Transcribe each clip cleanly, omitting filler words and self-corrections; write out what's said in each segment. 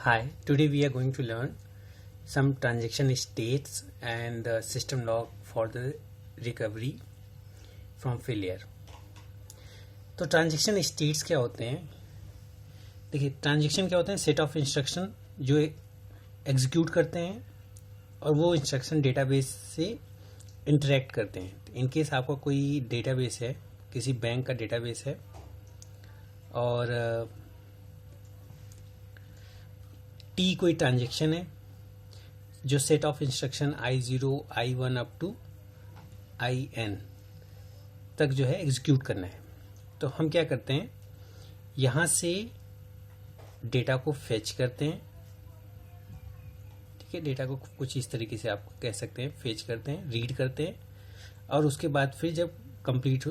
Hi, today we are going to learn some transaction states and the system log for the recovery from failure. तो transaction states क्या होते हैं? देखिए, transaction क्या होते हैं? सेट ऑफ इंस्ट्रक्शन जो एग्जीक्यूट करते हैं और वो इंस्ट्रक्शन डेटाबेस से इंटरेक्ट करते हैं। इन केस आपका कोई डेटाबेस है, किसी बैंक का डेटाबेस है और टी कोई ट्रांजेक्शन है जो set of instruction I0 I1 up to IN तक जो है एग्जीक्यूट करना है। तो हम क्या करते हैं, यहाँ से डेटा को फेच करते हैं। ठीक है, डेटा को कुछ इस तरीके से आप कह सकते हैं, फेच करते हैं, रीड करते हैं और उसके बाद फिर जब कंप्लीट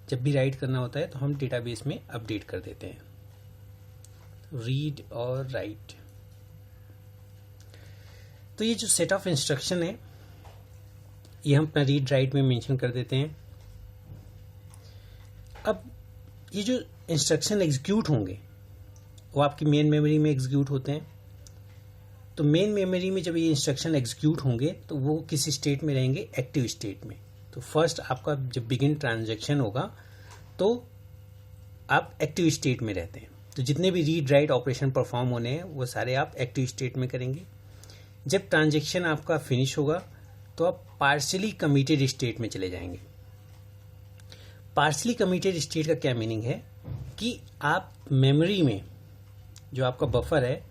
जब भी राइट करना होता है तो हम डेटाबेस में अपडेट कर देते हैं, रीड और राइट। तो ये जो सेट ऑफ इंस्ट्रक्शन है ये हम अपना रीड राइट में मेंशन कर देते हैं। अब ये जो इंस्ट्रक्शन एग्जीक्यूट होंगे वो आपकी मेन मेमोरी में एग्जीक्यूट होते हैं। तो मेन मेमोरी में जब ये इंस्ट्रक्शन एग्जीक्यूट होंगे तो वो किस स्टेट में रहेंगे? एक्टिव स्टेट में। तो फर्स्ट आपका जब बिगिन ट्रांजैक्शन होगा तो आप एक्टिव स्टेट में रहते हैं। तो जितने भी रीड राइट ऑपरेशन परफॉर्म होने हैं वो सारे आप एक्टिव स्टेट में करेंगे। जब ट्रांजैक्शन आपका फिनिश होगा तो आप पार्शियली कमिटेड स्टेट में चले जाएंगे। पार्शियली कमिटेड स्टेट का क्या मीनिंग है कि आप मेमोरी में जो आपका बफर है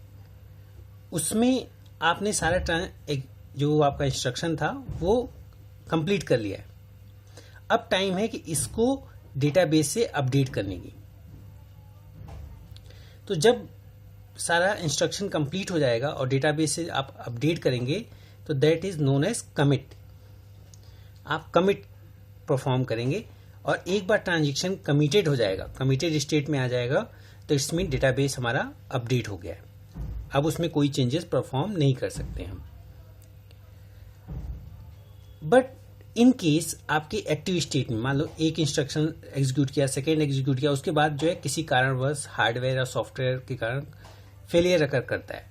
उसमें आपने सारा जो आपका इंस्ट्रक्शन था वो कंप्लीट कर लिया है। अब टाइम है कि इसको डेटाबेस से अपडेट करने की। तो जब सारा इंस्ट्रक्शन कंप्लीट हो जाएगा और डेटाबेस से आप अपडेट करेंगे तो that is known as commit. आप कमिट परफॉर्म करेंगे और एक बार ट्रांजैक्शन कमिटेड हो जाएगा, कमिटेड स्टेट में आ जाएगा तो इट्स मीन डेटाबेस हमारा अपडेट हो गया है। अब उसमें कोई चेंजेस परफॉर्म नहीं कर सकते हम। बट इन केस आपके एक्टिव स्टेट में मान लो एक इंस्ट्रक्शन एग्जीक्यूट किया, सेकेंड एग्जीक्यूट किया, उसके बाद जो है किसी कारणवश हार्डवेयर या सॉफ्टवेयर के कारण फेलियर अकर करता है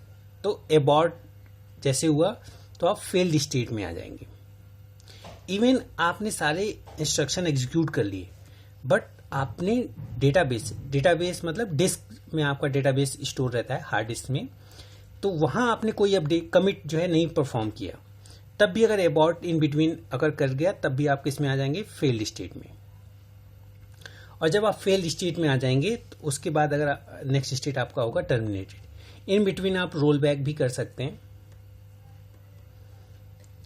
तो एबॉर्ट जैसे हुआ तो आप फेल्ड स्टेट में आ जाएंगे। इवन आपने सारे इंस्ट्रक्शन एग्जीक्यूट कर लिए बट आपने डेटाबेस मतलब डिस्क में आपका डेटाबेस स्टोर रहता है, हार्ड डिस्क में, तो वहां आपने कोई अपडेट कमिट जो है नहीं परफॉर्म किया, तब भी अगर एबॉर्ट इन बिटवीन अगर कर गया तब भी आप किस में आ जाएंगे? फेल्ड स्टेट में। और जब आप फेल्ड स्टेट में आ जाएंगे तो उसके बाद अगर नेक्स्ट स्टेट आपका होगा टर्मिनेटेड। इन बिटवीन आप रोल बैक भी कर सकते हैं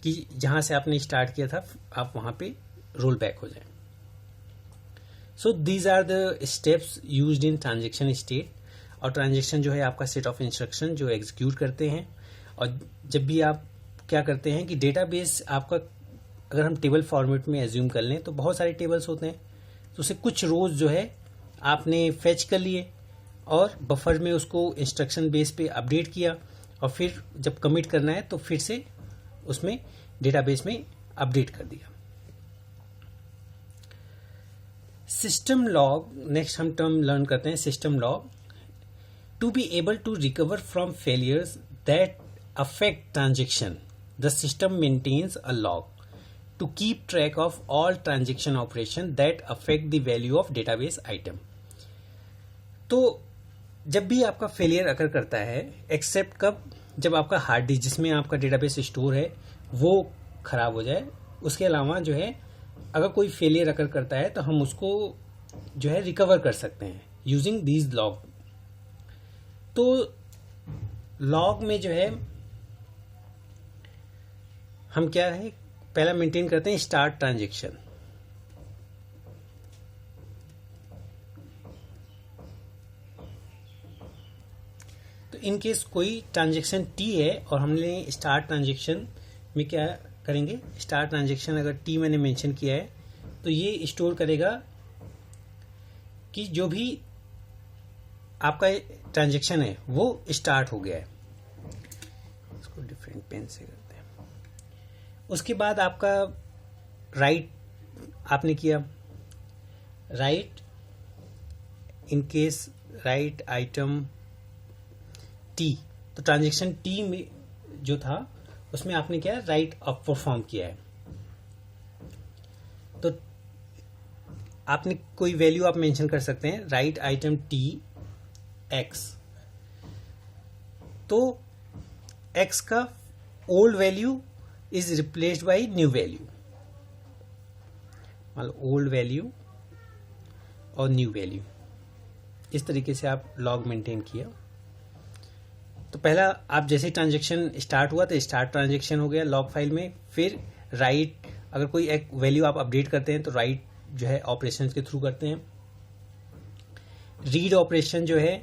कि जहां से आपने स्टार्ट किया था आप वहां पे रोल बैक हो जाए। So these are the steps used in transaction state. और ट्रांजैक्शन जो है आपका सेट ऑफ इंस्ट्रक्शन जो एग्जीक्यूट करते हैं। और जब भी आप क्या करते हैं कि डेटाबेस आपका अगर हम टेबल फॉर्मेट में एज्यूम कर लें तो बहुत सारे टेबल्स होते हैं, तो उसे कुछ रोज जो है आपने फेच कर लिए और बफर में उसको इंस्ट्रक्शन बेस पे अपडेट किया और फिर जब कमिट करना है तो फिर से उसमें डेटाबेस में अपडेट कर दिया। सिस्टम लॉग, नेक्स्ट हम टर्म लर्न करते हैं system log. To be able to recover from failures that affect transaction the system maintains a log to keep track of all transaction operation that affect the value of database item। तो जब भी आपका failure अकर करता है, accept कब? जब आपका hard disk जिसमें आपका डेटाबेस स्टोर है वो खराब हो जाए। उसके अलावा जो है अगर कोई फेलियर अकर करता है तो हम उसको जो है रिकवर कर सकते हैं यूजिंग दीज लॉग। तो लॉग में जो है हम क्या है, पहला मेंटेन करते हैं स्टार्ट ट्रांजैक्शन। तो इन केस कोई ट्रांजैक्शन टी है और हमने स्टार्ट ट्रांजैक्शन में क्या करेंगे, स्टार्ट ट्रांजैक्शन अगर टी मैंने मेंशन किया है तो ये स्टोर करेगा कि जो भी आपका ट्रांजैक्शन है वो स्टार्ट हो गया है। इसको डिफरेंट पेन से करते हैं। उसके बाद आपका राइट आपने किया, right in case right item T, तो ट्रांजेक्शन टी में जो था उसमें आपने क्या राइट अप परफॉर्म किया है, तो आपने कोई वैल्यू आप मेंशन कर सकते हैं, राइट आइटम टी एक्स, तो एक्स का old value is replaced by new value, मतलब ओल्ड वैल्यू और न्यू वैल्यू, इस तरीके से आप लॉग मेंटेन किया। तो पहला आप जैसे ही ट्रांजेक्शन स्टार्ट हुआ तो स्टार्ट ट्रांजेक्शन हो गया लॉग फाइल में, फिर राइट अगर कोई एक वैल्यू आप अपडेट करते हैं तो राइट जो है ऑपरेशन के थ्रू करते हैं। रीड ऑपरेशन जो है,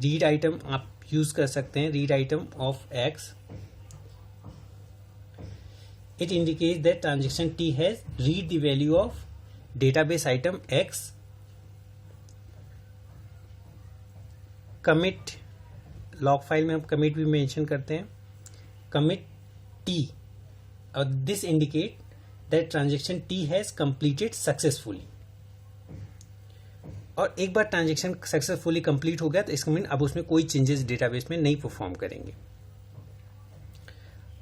रीड आइटम आप यूज कर सकते हैं, read item of x, it indicate that transaction T has read the value of database item x. Commit, log file में हम कमिट भी मेंशन करते हैं, कमिट टी, और this indicate that transaction T has completed successfully. और एक बार transaction successfully complete हो गया तो इसका मीन अब उसमें कोई चेंजेस डेटाबेस में नहीं परफॉर्म करेंगे।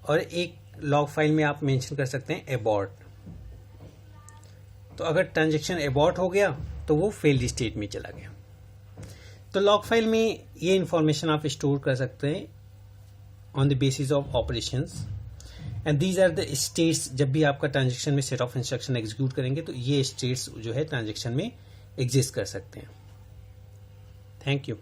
और एक लॉग फाइल में आप मेंशन कर सकते हैं एबॉर्ट, तो अगर ट्रांजेक्शन एबॉर्ट हो गया तो वो फेल्ड स्टेट में चला गया। तो लॉग फाइल में ये इंफॉर्मेशन आप स्टोर कर सकते हैं on the basis of operations, and these are the states. जब भी आपका ट्रांजेक्शन में सेट ऑफ इंस्ट्रक्शन एग्जीक्यूट करेंगे तो ये स्टेट्स जो है ट्रांजेक्शन में एग्जिस्ट कर सकते हैं। Thank you.